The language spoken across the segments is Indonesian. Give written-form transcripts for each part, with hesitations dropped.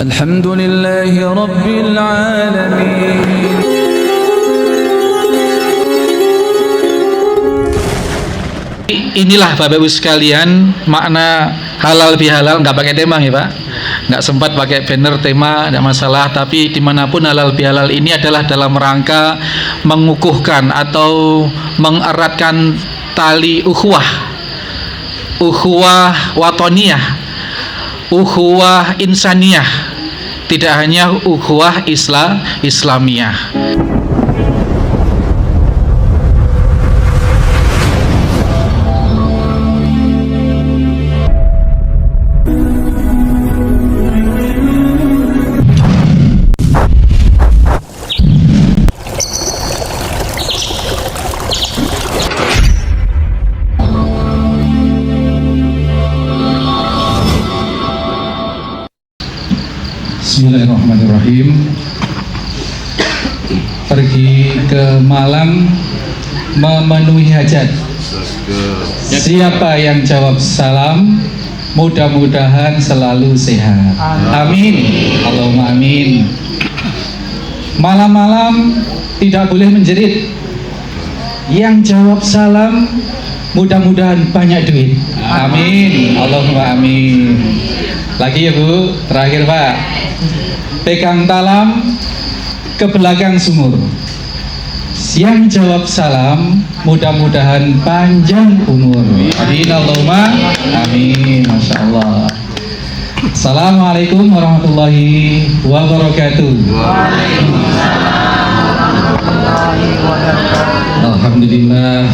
Alhamdulillahi Rabbil Alamin. Inilah Bapak Ibu sekalian makna halal bihalal, nggak pakai tema ya Pak, nggak sempat pakai banner tema, tidak masalah. Tapi dimanapun halal bihalal ini adalah dalam rangka mengukuhkan atau mengeratkan tali ukhuwah watoniyah, ukhuwah insaniyah, tidak hanya ukhuwah Islamiyah. Bismillahirrahmanirrahim. Pergi ke Malang memenuhi hajat. Siapa yang jawab salam, mudah-mudahan selalu sehat. Amin. Allahumma amin. Malam-malam tidak boleh menjerit. Yang jawab salam, mudah-mudahan banyak duit. Amin. Allahumma amin. Lagi ya Bu, terakhir Pak. Pegang talam ke belakang sumur. Yang jawab salam, mudah-mudahan panjang umur. Amin Allahumma amin. Masya Allah. Assalamualaikum warahmatullahi wabarakatuh. Alhamdulillah,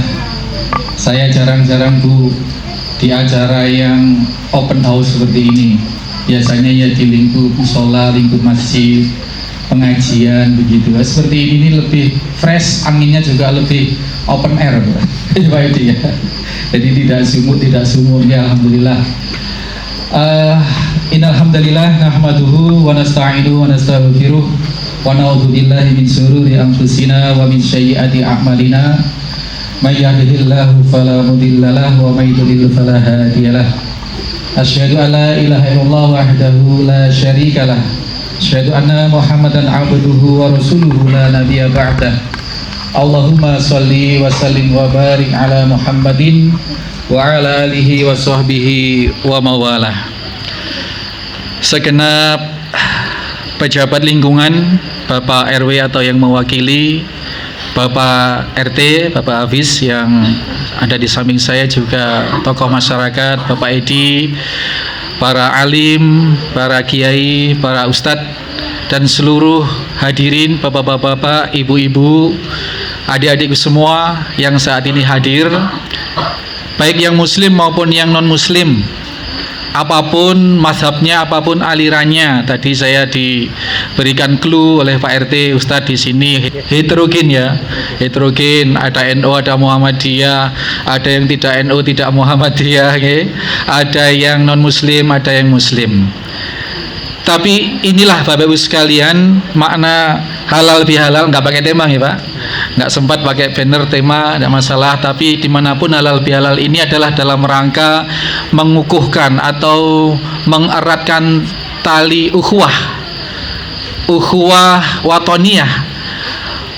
saya jarang-jarang Bu di acara yang open house seperti ini. Biasanya ya di lingkup musola, lingkup masjid, pengajian begitu. Seperti ini lebih fresh, anginnya juga lebih open air, Pak Edi ya. Jadi tidak sumur ya, alhamdulillah. Innalhamdulillah nahmaduhu wa nasta'inuhu wa nastaghfiruh wa na'udzu billahi min syururi anfusina wa min sayyiati a'malina. May yahdihillahu fala mudhillalah wa may yudhlil fala hadiyalah. Asyhadu an la ilaha illallah wahdahu la syarikalah. Asyhadu anna Muhammadan abduhu wa rasuluhu la nabiyya ba'dah. Allahumma shalli wa sallim wa barik ala Muhammadin wa ala alihi wa sahbihi wa mawalah. Segenap pejabat lingkungan, Bapak RW atau yang mewakili, Bapak RT, Bapak Hafiz yang ada di samping saya, juga tokoh masyarakat, Bapak Edi, para alim, para kiai, para ustadz, dan seluruh hadirin, bapak-bapak, ibu-ibu, adik-adik semua yang saat ini hadir, baik yang muslim maupun yang non-muslim, apapun mazhabnya, apapun alirannya. Tadi saya diberikan clue oleh Pak RT Ustadz di sini heterogen ya, heterogen. Ada NU, ada Muhammadiyah, ada yang tidak NU, tidak Muhammadiyah, okay? Ada yang non Muslim, ada yang Muslim. Tapi inilah Bapak Ibu sekalian makna halal bihalal, nggak pakai tema ya Pak, nggak sempat pakai banner tema, tidak masalah. Tapi dimanapun halal bihalal ini adalah dalam rangka mengukuhkan atau mengeratkan tali ukhuwah watoniyah,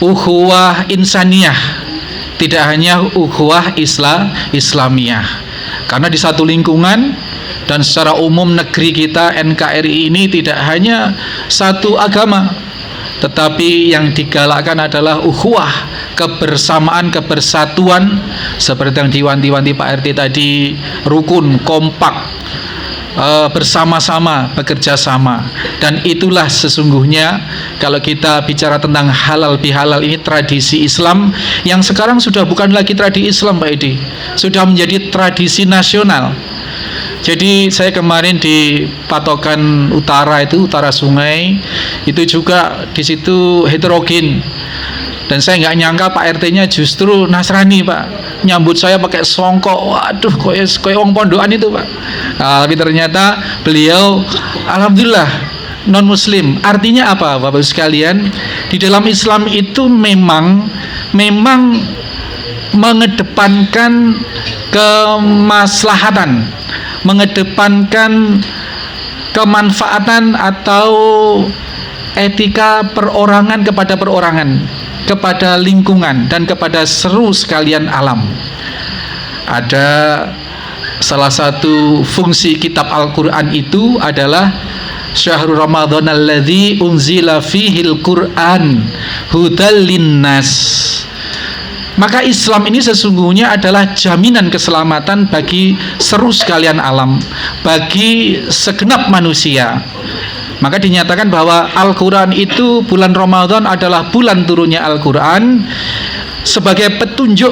ukhuwah insaniyah, tidak hanya ukhuwah Islamiyah. Karena di satu lingkungan dan secara umum negeri kita NKRI ini tidak hanya satu agama, tetapi yang digalakkan adalah ukhuwah, kebersamaan, kebersatuan, seperti yang diwanti-wanti Pak RT tadi, rukun, kompak, bersama-sama, bekerja sama. Dan itulah sesungguhnya kalau kita bicara tentang halal bihalal ini, tradisi Islam yang sekarang sudah bukan lagi tradisi Islam Pak Edi, sudah menjadi tradisi nasional. Jadi saya kemarin di patokan utara itu, utara sungai, itu juga di situ heterogen. Dan saya nggak nyangka Pak RT-nya justru Nasrani Pak, nyambut saya pakai songkok. Waduh, kayak orang pondokan itu Pak. Nah, tapi ternyata beliau alhamdulillah non muslim. Artinya apa Bapak sekalian? Di dalam Islam itu memang mengedepankan kemaslahatan, mengedepankan kemanfaatan atau etika perorangan kepada perorangan, kepada lingkungan, dan kepada seru sekalian alam. Ada salah satu fungsi kitab Al-Quran itu adalah Syahrul Ramadan alladzi unzila fihil Quran hudal linnas. Maka Islam ini sesungguhnya adalah jaminan keselamatan bagi seru sekalian alam, bagi segenap manusia. Maka dinyatakan bahwa Al-Quran itu, bulan Ramadan adalah bulan turunnya Al-Quran sebagai petunjuk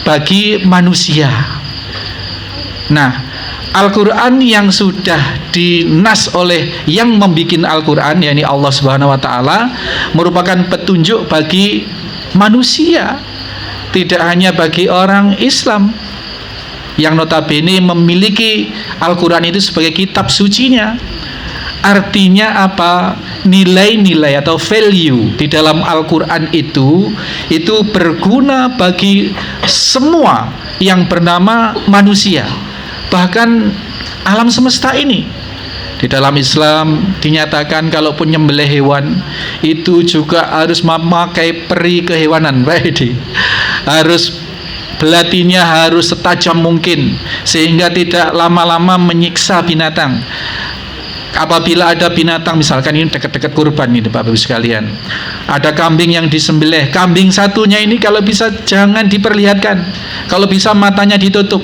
bagi manusia. Nah, Al-Quran yang sudah dinas oleh yang membikin Al-Quran, yakni Allah Subhanahu wa Ta'ala, merupakan petunjuk bagi manusia, tidak hanya bagi orang Islam yang notabene memiliki Al-Quran itu sebagai kitab sucinya. Artinya apa? Nilai-nilai atau value di dalam Al-Quran itu berguna bagi semua yang bernama manusia, bahkan alam semesta ini. Di dalam Islam dinyatakan kalaupun nyembelih hewan itu juga harus memakai peri kehewanan, harus belatinya harus setajam mungkin sehingga tidak lama-lama menyiksa binatang. Apabila ada binatang, misalkan ini dekat-dekat kurban ini Bapak Ibu sekalian, ada kambing yang disembelih, kambing satunya ini kalau bisa jangan diperlihatkan, kalau bisa matanya ditutup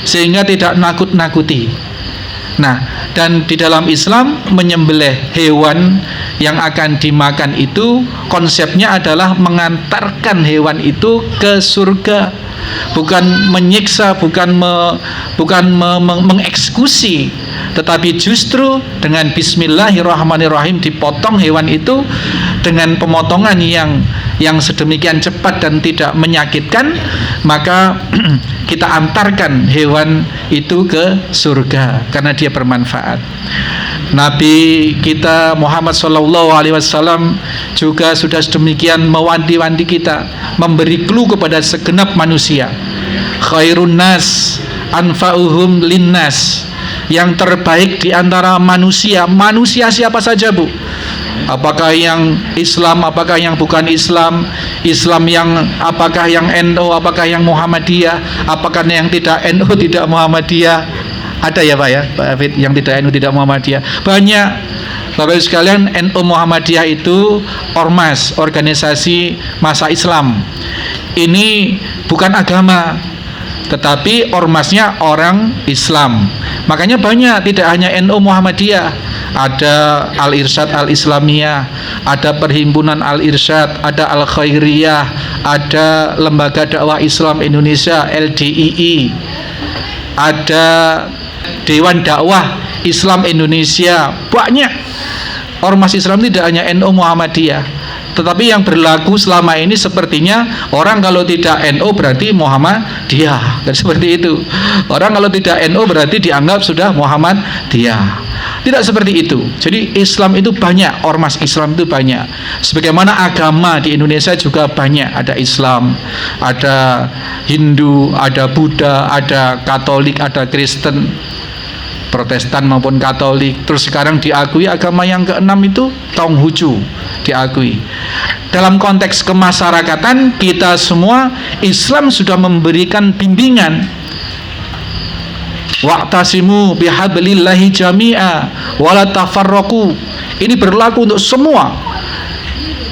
sehingga tidak nakut-nakuti. Nah, dan di dalam Islam menyembelih hewan yang akan dimakan itu konsepnya adalah mengantarkan hewan itu ke surga, bukan menyiksa, bukan mengeksekusi, tetapi justru dengan bismillahirrahmanirrahim dipotong hewan itu dengan pemotongan yang sedemikian cepat dan tidak menyakitkan, maka kita antarkan hewan itu ke surga karena dia bermanfaat. Nabi kita Muhammad SAW juga sudah sedemikian mewanti-wanti kita, memberi clue kepada segenap manusia. Khairun nas anfa'uhum linnas. Yang terbaik di antara manusia. Manusia siapa saja, Bu? Apakah yang Islam, apakah yang bukan Islam, Islam yang apakah yang NU, apakah yang Muhammadiyah, apakah yang tidak NU, tidak Muhammadiyah? Ada ya Pak ya, Pak Hafid, yang tidak NU, tidak Muhammadiyah? Banyak. Bapak Ibu sekalian, NU Muhammadiyah itu ormas, organisasi massa Islam. Ini bukan agama, tetapi ormasnya orang Islam. Makanya banyak, tidak hanya NU Muhammadiyah, ada Al-Irsyad Al-Islamiyah, ada Perhimpunan Al-Irsyad, ada Al-Khairiyah, ada Lembaga Dakwah Islam Indonesia LDII, ada Dewan Dakwah Islam Indonesia. Banyak ormas Islam, tidak hanya NU Muhammadiyah. Tetapi yang berlaku selama ini sepertinya orang kalau tidak NU berarti Muhammadiyah, dan seperti itu. Orang kalau tidak NU berarti dianggap sudah Muhammadiyah. Tidak seperti itu. Jadi Islam itu banyak, ormas Islam itu banyak. Sebagaimana agama di Indonesia juga banyak. Ada Islam, ada Hindu, ada Buddha, ada Katolik, ada Kristen, Protestan maupun Katolik. Terus sekarang diakui agama yang keenam itu Konghucu, diakui. Dalam konteks kemasyarakatan kita semua, Islam sudah memberikan bimbingan. Wa'tasimu bihablillahi jami'a wala tafarraqu. Ini berlaku untuk semua.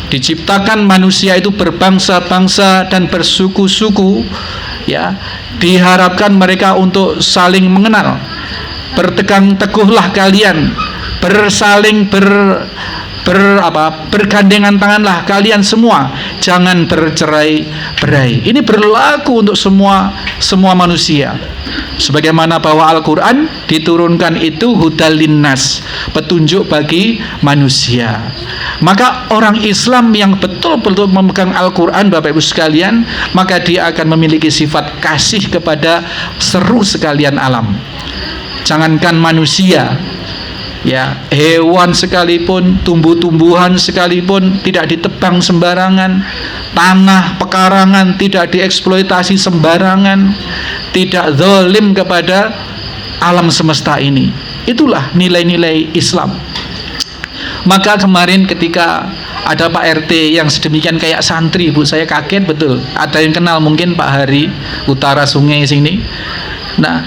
Diciptakan manusia itu berbangsa-bangsa dan bersuku-suku, ya. Diharapkan mereka untuk saling mengenal. Bertegang teguhlah kalian, bergandengan tanganlah kalian semua, jangan bercerai-berai. Ini berlaku untuk semua manusia. Sebagaimana bahwa Al-Quran diturunkan itu hudal linnas, petunjuk bagi manusia. Maka orang Islam yang betul-betul memegang Al-Quran, Bapak Ibu sekalian, maka dia akan memiliki sifat kasih kepada seru sekalian alam. Jangankan manusia, ya, hewan sekalipun, tumbuh-tumbuhan sekalipun tidak ditebang sembarangan, tanah pekarangan tidak dieksploitasi sembarangan, tidak zalim kepada alam semesta ini. Itulah nilai-nilai Islam. Maka kemarin ketika ada Pak RT yang sedemikian kayak santri, Bu, saya kaget betul. Ada yang kenal mungkin Pak Hari, utara sungai sini. Nah,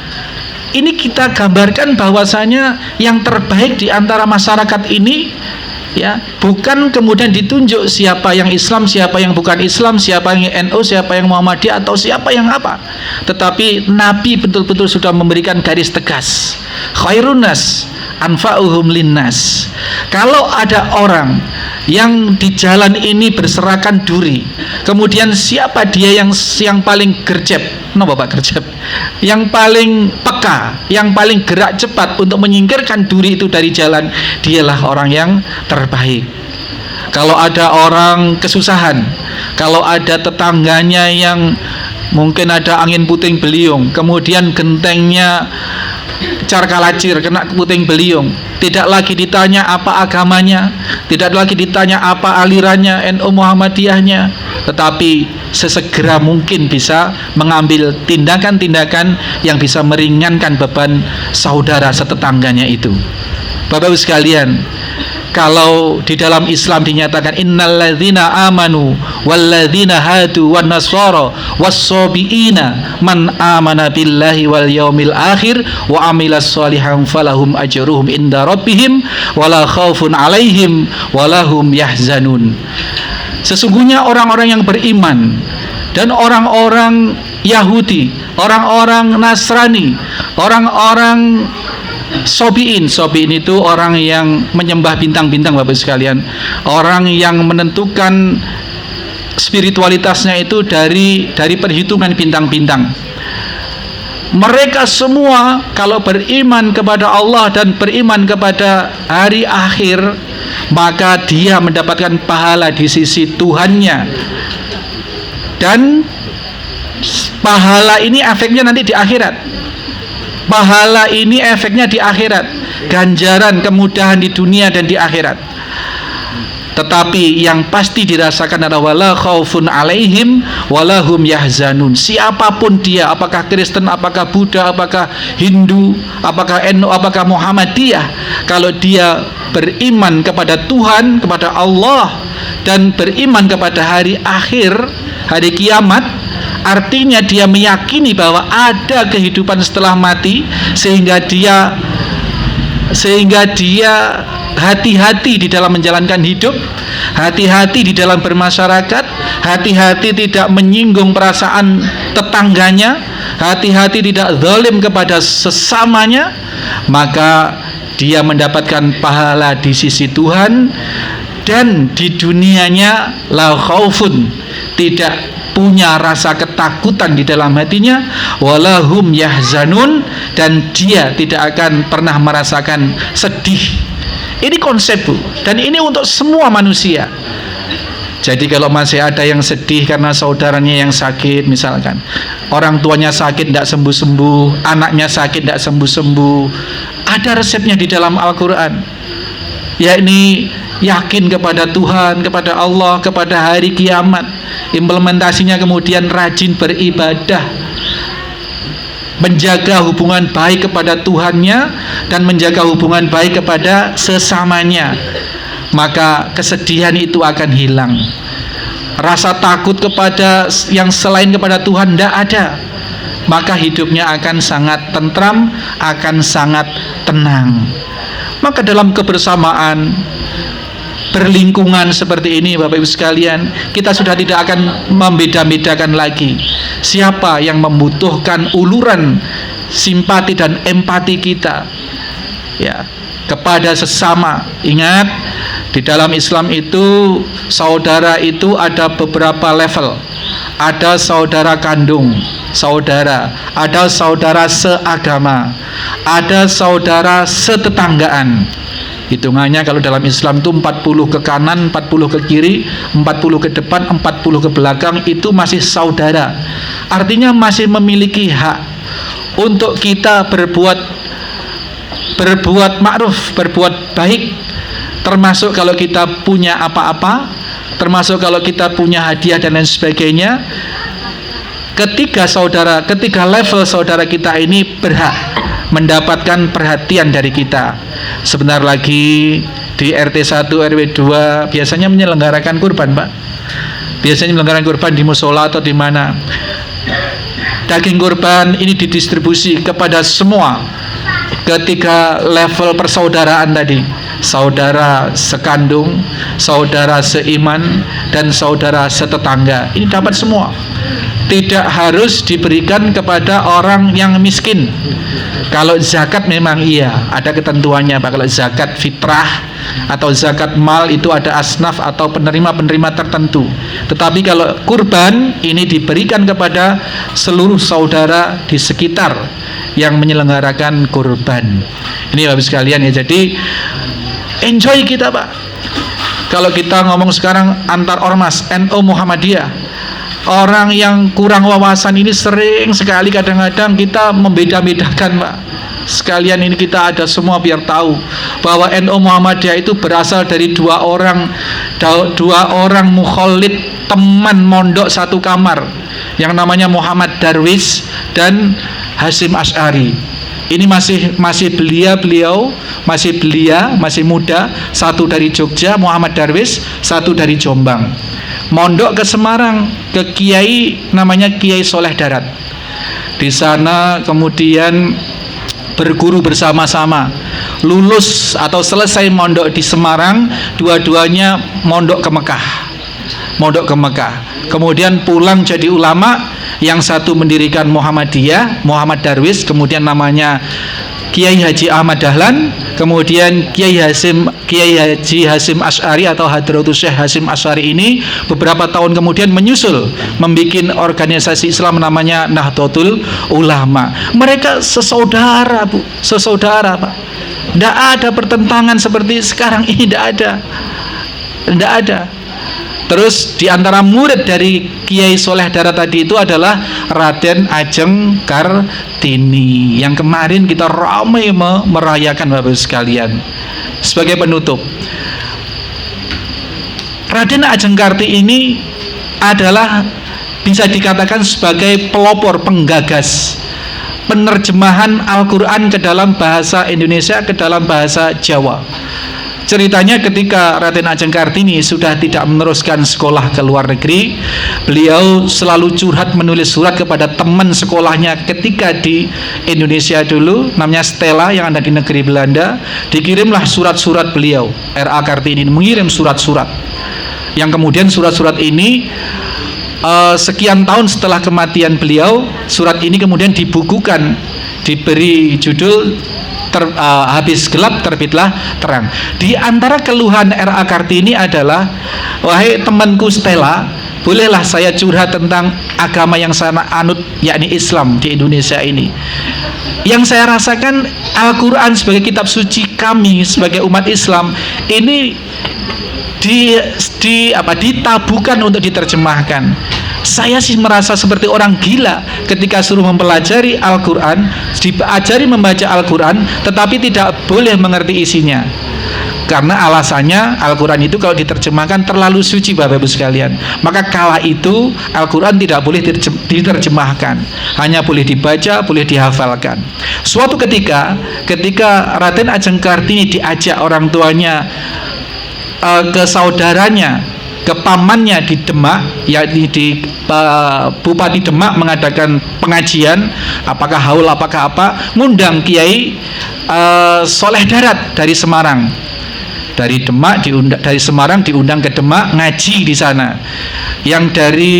ini kita gambarkan bahwasanya yang terbaik di antara masyarakat ini, ya, bukan kemudian ditunjuk siapa yang Islam, siapa yang bukan Islam, siapa yang NU, siapa yang Muhammadiyah, atau siapa yang apa. Tetapi Nabi betul-betul sudah memberikan garis tegas. Khairun nas anfa'uhum linnas. Kalau ada orang yang di jalan ini berserakan duri, kemudian siapa dia yang paling gercep? Napa Pak gercep? Yang paling peka, yang paling gerak cepat untuk menyingkirkan duri itu dari jalan, dialah orang yang terbaik. Kalau ada orang kesusahan, kalau ada tetangganya yang mungkin ada angin puting beliung, kemudian gentengnya carkalacir, kena puting beliung, tidak lagi ditanya apa agamanya, tidak lagi ditanya apa alirannya, NU Muhammadiyahnya, tetapi sesegera mungkin bisa mengambil tindakan-tindakan yang bisa meringankan beban saudara setetangganya itu. Bapak-Ibu sekalian, kalau di dalam Islam dinyatakan innalladzina amanu walladzina hadu wan nasara wassabiina man amana billahi wal yaumil akhir wa amilas sholihan falahum ajruhum inda rabbihim wala khaufun alaihim walahum yahzanun. Sesungguhnya orang-orang yang beriman dan orang-orang Yahudi, orang-orang Nasrani, orang-orang Sobiin itu orang yang menyembah bintang-bintang, Bapak sekalian. Orang yang menentukan spiritualitasnya itu dari perhitungan bintang-bintang. Mereka semua kalau beriman kepada Allah dan beriman kepada hari akhir, maka dia mendapatkan pahala di sisi Tuhannya. Dan pahala ini efeknya nanti di akhirat. Pahala ini efeknya di akhirat, ganjaran kemudahan di dunia dan di akhirat. Tetapi yang pasti dirasakan adalah wala khaufun alaihim walahum yahzanun. Siapapun dia, apakah Kristen, apakah Buddha, apakah Hindu, apakah NU, apakah Muhammadiyah, kalau dia beriman kepada Tuhan, kepada Allah, dan beriman kepada hari akhir, hari kiamat, artinya dia meyakini bahwa ada kehidupan setelah mati, sehingga dia hati-hati di dalam menjalankan hidup, hati-hati di dalam bermasyarakat, hati-hati tidak menyinggung perasaan tetangganya, hati-hati tidak zalim kepada sesamanya, maka dia mendapatkan pahala di sisi Tuhan. Dan di dunianya la khaufun, tidak punya rasa ketakutan di dalam hatinya, walahum yahzanun, dan dia tidak akan pernah merasakan sedih. Ini konsep, Bu, dan ini untuk semua manusia. Jadi kalau masih ada yang sedih karena saudaranya yang sakit, misalkan orang tuanya sakit tidak sembuh-sembuh, anaknya sakit tidak sembuh-sembuh, ada resepnya di dalam Al-Quran, yakni yakin kepada Tuhan, kepada Allah, kepada hari kiamat. Implementasinya kemudian rajin beribadah, menjaga hubungan baik kepada Tuhannya dan menjaga hubungan baik kepada sesamanya. Maka kesedihan itu akan hilang. Rasa takut kepada yang selain kepada Tuhan tidak ada. Maka hidupnya akan sangat tentram, akan sangat tenang. Maka dalam kebersamaan, berlingkungan seperti ini, Bapak Ibu sekalian, kita sudah tidak akan membeda-bedakan lagi siapa yang membutuhkan uluran simpati dan empati kita, ya, kepada sesama. Ingat, di dalam Islam itu saudara itu ada beberapa level. Ada saudara kandung, saudara, ada saudara seagama, ada saudara setetanggaan. Hitungannya kalau dalam Islam itu 40 ke kanan, 40 ke kiri, 40 ke depan, 40 ke belakang, itu masih saudara. Artinya masih memiliki hak untuk kita berbuat ma'ruf, berbuat baik, termasuk kalau kita punya apa-apa, termasuk kalau kita punya hadiah dan lain sebagainya. Ketiga level saudara kita ini berhak mendapatkan perhatian dari kita. Sebentar lagi di RT 1 RW 2 biasanya menyelenggarakan kurban, Pak. Biasanya menyelenggarakan kurban di musola atau di mana. Daging kurban ini didistribusi kepada semua ketika level persaudaraan tadi, saudara sekandung, saudara seiman, dan saudara setetangga. Ini dapat semua. Tidak harus diberikan kepada orang yang miskin. Kalau zakat memang iya, ada ketentuannya, Pak. Kalau zakat fitrah atau zakat mal itu ada asnaf atau penerima-penerima tertentu. Tetapi kalau kurban ini diberikan kepada seluruh saudara di sekitar yang menyelenggarakan kurban. Ini Bapak sekalian ya. Jadi enjoy kita, Pak. Kalau kita ngomong sekarang antar ormas NU Muhammadiyah, orang yang kurang wawasan ini sering sekali kadang-kadang kita membeda-bedakan, Pak. Sekalian ini kita ada semua biar tahu bahwa NU Muhammadiyah itu berasal dari dua orang mukholid, teman mondok satu kamar, yang namanya Muhammad Darwis dan Hasyim Asy'ari. Ini masih beliau masih muda, satu dari Jogja Muhammad Darwis, satu dari Jombang. Mondok ke Semarang ke kiai namanya Kiai Soleh Darat. Di sana kemudian berguru bersama-sama. Lulus atau selesai mondok di Semarang, dua-duanya mondok ke Mekah. Kemudian pulang jadi ulama. Yang satu mendirikan Muhammadiyah, Muhammad Darwis, kemudian namanya Kiai Haji Ahmad Dahlan, kemudian Kiai Haji Hasyim Asy'ari atau Hadratus Syekh Hasyim Asy'ari ini beberapa tahun kemudian menyusul membuat organisasi Islam namanya Nahdlatul Ulama. Mereka sesaudara, Bu, sesaudara, Pak. Tidak ada pertentangan seperti sekarang ini, tidak ada. Terus di antara murid dari Kiai Soleh Darat tadi itu adalah Raden Ajeng Kartini, yang kemarin kita ramai merayakan, Bapak sekalian. Sebagai penutup, Raden Ajeng Kartini ini adalah bisa dikatakan sebagai pelopor, penggagas penerjemahan Al-Quran ke dalam bahasa Indonesia, ke dalam bahasa Jawa. Ceritanya ketika Raden Ajeng Kartini sudah tidak meneruskan sekolah ke luar negeri, beliau selalu curhat menulis surat kepada teman sekolahnya ketika di Indonesia dulu, namanya Stella, yang ada di negeri Belanda. Dikirimlah surat-surat beliau. R.A. Kartini mengirim surat-surat, yang kemudian surat-surat ini sekian tahun setelah kematian beliau, surat ini kemudian dibukukan, diberi judul habis gelap terbitlah terang. Di antara keluhan R.A. Kartini adalah, wahai temanku Stella, bolehlah saya curhat tentang agama yang saya anut, yakni Islam di Indonesia ini. Yang saya rasakan Al-Quran sebagai kitab suci kami sebagai umat Islam ini ditabukan untuk diterjemahkan. Saya sih merasa seperti orang gila ketika suruh mempelajari Al-Quran, diajari membaca Al-Quran, tetapi tidak boleh mengerti isinya. Karena alasannya Al-Quran itu kalau diterjemahkan terlalu suci, Bapak Ibu sekalian. Maka kala itu Al-Quran tidak boleh diterjemahkan, hanya boleh dibaca, boleh dihafalkan. Suatu ketika Raden Ajeng Kartini diajak orang tuanya ke saudaranya, ke pamannya di Demak, yakni di Bupati Demak mengadakan pengajian, apakah haul apakah apa, ngundang Kiai Soleh Darat dari Semarang. Dari Demak dari Semarang diundang ke Demak ngaji di sana. Yang dari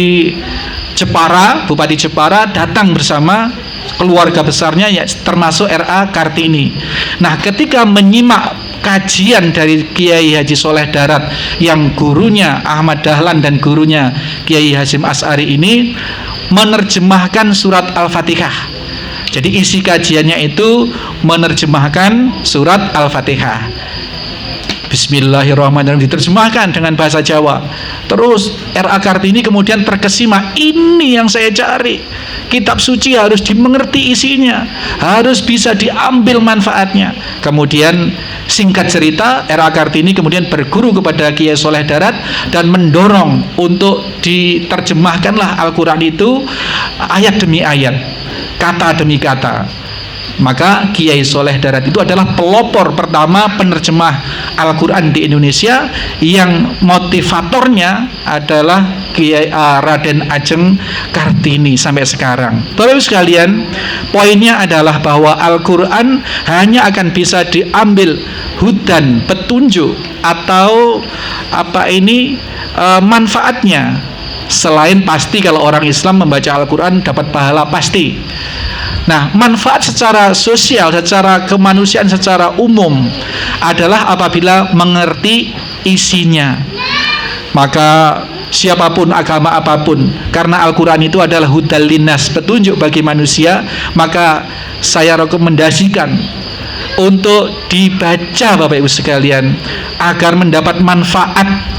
Jepara, Bupati Jepara datang bersama keluarga besarnya, ya, termasuk R.A. Kartini. Nah, ketika menyimak kajian dari Kiai Haji Soleh Darat yang gurunya Ahmad Dahlan dan gurunya Kiai Hasyim Asy'ari ini menerjemahkan surat Al-Fatihah. Jadi isi kajiannya itu menerjemahkan surat Al-Fatihah. Bismillahirrahmanirrahim diterjemahkan dengan bahasa Jawa. Terus R.A. Kartini kemudian terkesima, ini yang saya cari. Kitab suci harus dimengerti isinya, harus bisa diambil manfaatnya. Kemudian singkat cerita, R.A. Kartini kemudian berguru kepada Kiai Soleh Darat dan mendorong untuk diterjemahkanlah Al-Quran itu ayat demi ayat, kata demi kata. Maka Kiai Soleh Darat itu adalah pelopor pertama penerjemah Al-Quran di Indonesia, yang motivatornya adalah Kiai Raden Ajeng Kartini sampai sekarang. Bapak Ibu sekalian, poinnya adalah bahwa Al-Quran hanya akan bisa diambil hudan, petunjuk atau manfaatnya, selain pasti kalau orang Islam membaca Al-Quran dapat pahala pasti. Nah, manfaat secara sosial, secara kemanusiaan, secara umum adalah apabila mengerti isinya. Maka siapapun, agama apapun, karena Al-Quran itu adalah hudal linnas, petunjuk bagi manusia, maka saya rekomendasikan untuk dibaca Bapak Ibu sekalian agar mendapat manfaat.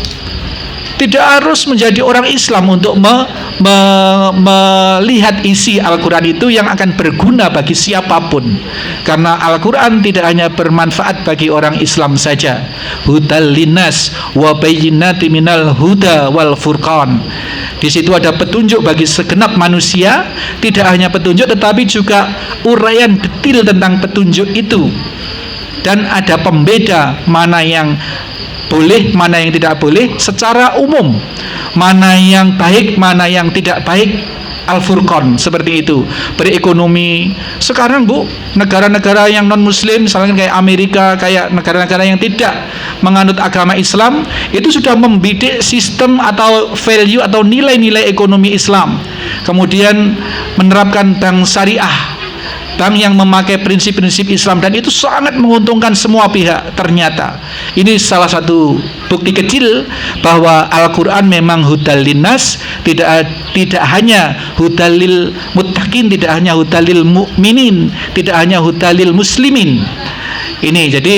Tidak harus menjadi orang Islam untuk melihat isi Al-Quran itu yang akan berguna bagi siapapun, karena Al-Quran tidak hanya bermanfaat bagi orang Islam saja. Hudal linnas wa bayyinati minal huda wal furqan. Di situ ada petunjuk bagi segenap manusia, tidak hanya petunjuk tetapi juga uraian detil tentang petunjuk itu, dan ada pembeda mana yang boleh, mana yang tidak boleh secara umum, mana yang baik, mana yang tidak baik. Al-Furqan seperti itu. Berekonomi sekarang Bu, negara-negara yang non muslim, misalnya kayak Amerika, kayak negara-negara yang tidak menganut agama Islam, itu sudah membidik sistem atau value atau nilai-nilai ekonomi Islam, kemudian menerapkan bank syariah, bank yang memakai prinsip-prinsip Islam, dan itu sangat menguntungkan semua pihak. Ternyata ini salah satu bukti kecil bahwa Al-Quran memang hudal linnas, tidak hanya hudalil muttaqin, tidak hanya hudalil mu'minin, tidak hanya hudalil muslimin. Ini jadi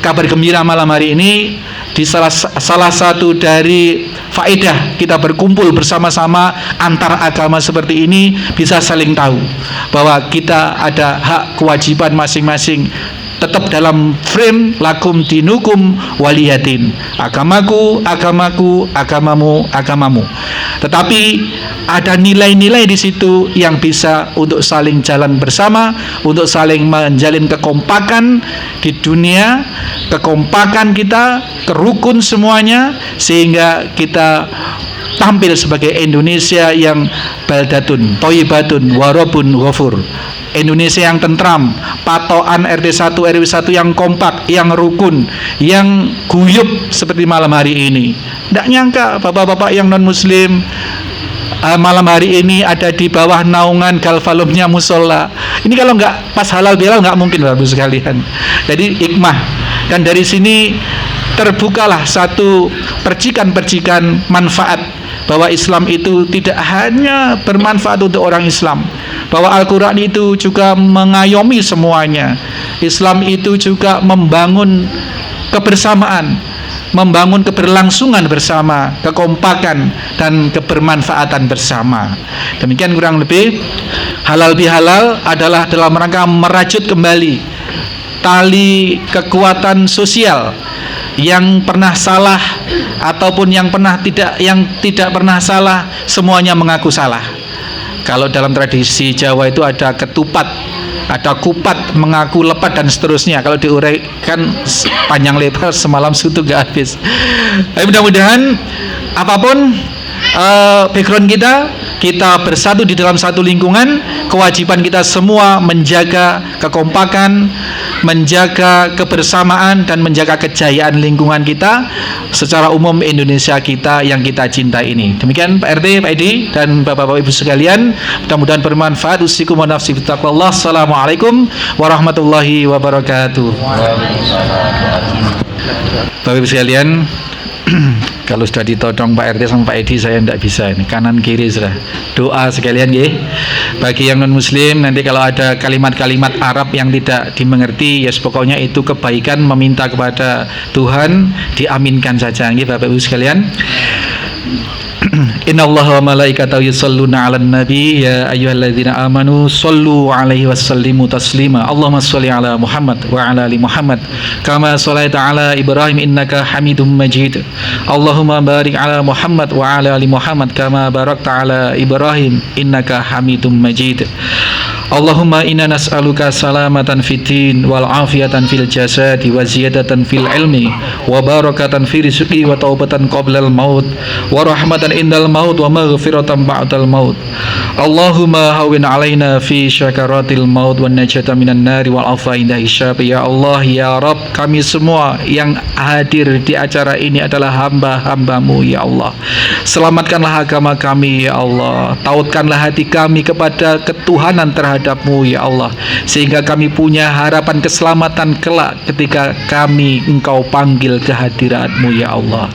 kabar gembira malam hari ini. Di salah satu dari faedah kita berkumpul bersama-sama antar agama seperti ini, bisa saling tahu bahwa kita ada hak kewajiban masing-masing, tetap dalam frame lakum dinukum waliyatin, agamaku agamaku, agamamu agamamu. Tetapi ada nilai-nilai di situ yang bisa untuk saling jalan bersama, untuk saling menjalin kekompakan di dunia, kekompakan kita, kerukun semuanya, sehingga kita tampil sebagai Indonesia yang baldatun, toyibatun, warobun, ghafur. Indonesia yang tentram, patokan RT 1 RW 1 yang kompak, yang rukun, yang guyup seperti malam hari ini. Tidak nyangka bapak-bapak yang non muslim malam hari ini ada di bawah naungan galvalumnya musola. Ini kalau nggak pas halal bihalal nggak mungkin Bapak Ibu sekalian. Jadi hikmah, dan dari sini terbukalah satu percikan-percikan manfaat bahwa Islam itu tidak hanya bermanfaat untuk orang Islam, bahwa Al-Quran itu juga mengayomi semuanya. Islam itu juga membangun kebersamaan, membangun keberlangsungan bersama, kekompakan dan kebermanfaatan bersama. Demikian kurang lebih. Halal bihalal adalah dalam rangka merajut kembali tali kekuatan sosial. Yang pernah salah ataupun yang tidak pernah salah, semuanya mengaku salah. Kalau dalam tradisi Jawa itu ada ketupat, ada kupat, mengaku lepat, dan seterusnya. Kalau diuraikan panjang lebar semalam suntuk gak habis. Tapi mudah-mudahan apapun background kita bersatu di dalam satu lingkungan. Kewajiban kita semua menjaga kekompakan, menjaga kebersamaan, dan menjaga kejayaan lingkungan kita, secara umum Indonesia kita yang kita cintai ini. Demikian Pak RT, Pak Edi, dan Bapak-Bapak Ibu sekalian, mudah-mudahan bermanfaat. Usikum wa nafsi bittaqwallah. Assalamualaikum warahmatullahi wabarakatuh. Bapak Ibu sekalian, kalau sudah ditodong Pak RT sama Pak Edi, saya tidak bisa ini, kanan kiri sudah. Doa sekalian nggih. Bagi yang non muslim, nanti kalau ada kalimat-kalimat Arab yang tidak dimengerti, ya pokoknya itu kebaikan, meminta kepada Tuhan, diaminkan saja nggih Bapak Ibu sekalian. Innallaha wa malaikatahu yusholluna 'alan nabi ya ayyuhalladzina amanu shollu 'alaihi wasallimu taslima. Allahumma sholli 'ala Muhammad wa 'ala ali Muhammad kama shallaita 'ala Ibrahim innaka Hamidum Majid. Allahumma barik 'ala Muhammad wa 'ala ali Muhammad kama barakta 'ala Ibrahim innaka Hamidum Majid. Allahumma inna nas'aluka salamatan fid din wal afiyatan fil jasadi wa ziyadatan fil ilmi wa barakatan fi rizqi wa taubatan qoblal maut wa rahmatan indal maut wa maghfiratan ba'dal maut. Allahumma hawwin alaina fi syakaratil maut wan najata minan nari wal afa inda hisab. Ya Allah, ya Rabb, kami semua yang hadir di acara ini adalah hamba-hambamu ya Allah. Selamatkanlah agama kami ya Allah, tautkanlah hati kami kepada ketuhanan terhadapmu ya Allah, sehingga kami punya harapan keselamatan kelak ketika kami Engkau panggil ke hadiratmu ya Allah.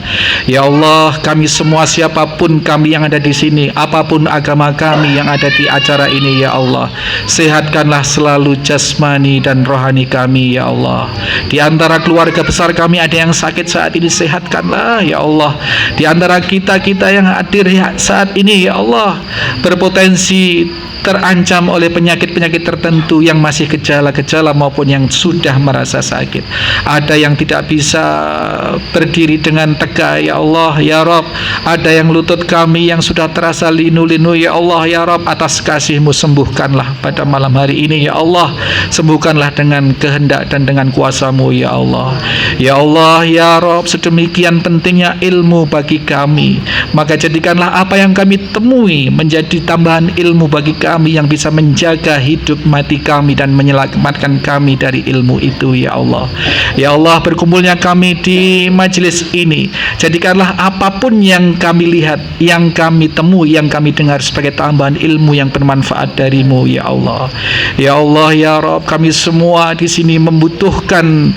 Ya Allah, kami semua siapapun kami yang ada di sini, apapun agama kami yang ada di acara ini ya Allah, sehatkanlah selalu jasmani dan rohani kami ya Allah. Di antara keluarga besar kami ada yang sakit saat ini, sehatkanlah ya Allah. Di antara kita yang hadir saat ini ya Allah, berpotensi terancam oleh penyakit-penyakit tertentu yang masih gejala-gejala maupun yang sudah merasa sakit. Ada yang tidak bisa berdiri dengan tegak ya Allah ya Rabb. Ada yang lutut kami yang sudah terasa linu-linu ya Allah ya Rabb. Atas kasih-Mu sembuhkanlah pada malam hari ini ya Allah. Sembuhkanlah dengan kehendak dan dengan kuasa-Mu ya Allah. Ya Allah ya Rabb, sedemikian pentingnya ilmu bagi kami, maka jadikanlah apa yang kami temui menjadi tambahan ilmu bagi kami yang bisa menjaga hidup mati kami dan menyelamatkan kami dari ilmu itu ya Allah. Ya Allah, berkumpulnya kami di majelis ini, jadikanlah apapun yang kami lihat, yang kami temui, yang kami dengar sebagai tambahan ilmu yang bermanfaat darimu ya Allah. Ya Allah ya Rabb, kami semua di sini membutuhkan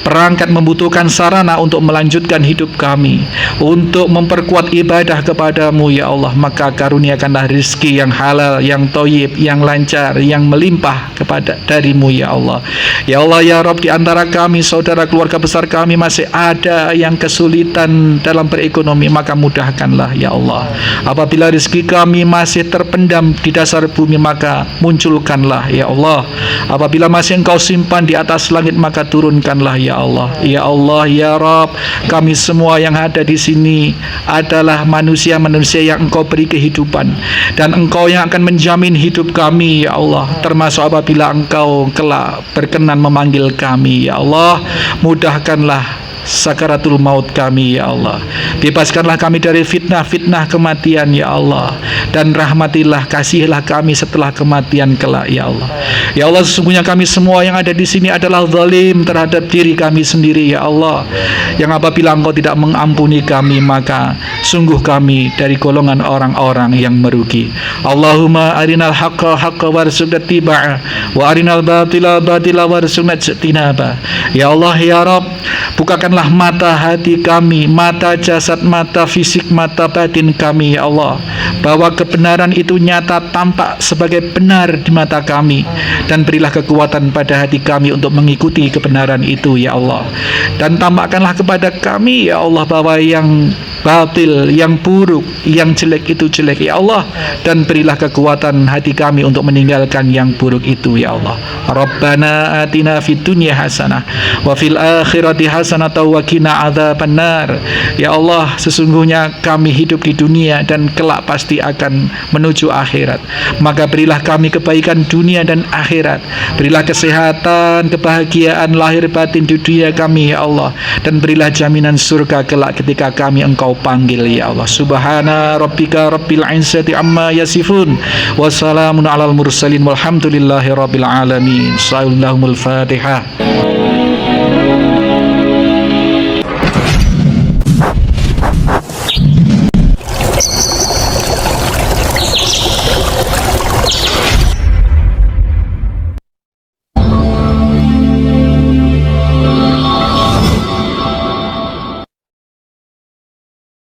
perangkat, membutuhkan sarana untuk melanjutkan hidup kami, untuk memperkuat ibadah kepadamu ya Allah. Maka karuniakanlah rizki yang halal, yang thayyib, yang lancar, yang melimpah kepada darimu ya Allah. Ya Allah ya Rabb, di antara kami, saudara keluarga besar kami masih ada yang kesulitan dalam berekonomi, maka mudahkanlah ya Allah. Apabila rezeki kami masih terpendam di dasar bumi, maka munculkanlah ya Allah. Apabila masih Engkau simpan di atas langit, maka turunkanlah ya Allah. Ya Allah ya Rabb, kami semua yang ada di sini adalah manusia-manusia yang Engkau beri kehidupan, dan Engkau yang akan menjamin hidup kami ya Allah, termasuk apabila Engkau kelak berkenan memanggil kami ya Allah. Mudahkanlah sakaratul maut kami ya Allah. Bebaskanlah kami dari fitnah-fitnah kematian ya Allah, dan rahmatilah, kasihilah kami setelah kematian kelak ya Allah. Ya Allah, sesungguhnya kami semua yang ada di sini adalah zalim terhadap diri kami sendiri ya Allah, yang apabila Engkau tidak mengampuni kami, maka sungguh kami dari golongan orang-orang yang merugi. Allahumma arinal haqqa haqqa warzuqna tiba'ah wa arinal batila batila warzuqna ijtinaba. Ya Allah ya Rabb, bukakanlah mata hati kami, mata jasad, mata fisik, mata batin kami ya Allah, bahwa kebenaran itu nyata tampak sebagai benar di mata kami, dan berilah kekuatan pada hati kami untuk mengikuti kebenaran itu ya Allah. Dan tampakkanlah kepada kami ya Allah bahwa yang batil, yang buruk, yang jelek itu jelek ya Allah, dan berilah kekuatan hati kami untuk meninggalkan yang buruk itu ya Allah. Rabbana atina fid dunya hasanah wa fil akhirati hasanah wa qina adzabannar. Ya Allah, sesungguhnya kami hidup di dunia dan kelak pasti akan menuju akhirat, maka berilah kami kebaikan dunia dan akhirat. Berilah kesehatan, kebahagiaan lahir batin di dunia kami ya Allah, dan berilah jaminan surga kelak ketika kami Engkau panggil ya Allah. Subhana rabbika rabbil izzati amma yasifun, wassalamun alal mursalin, walhamdulillahi rabbil alamin. Sallallahu al-Fatihah.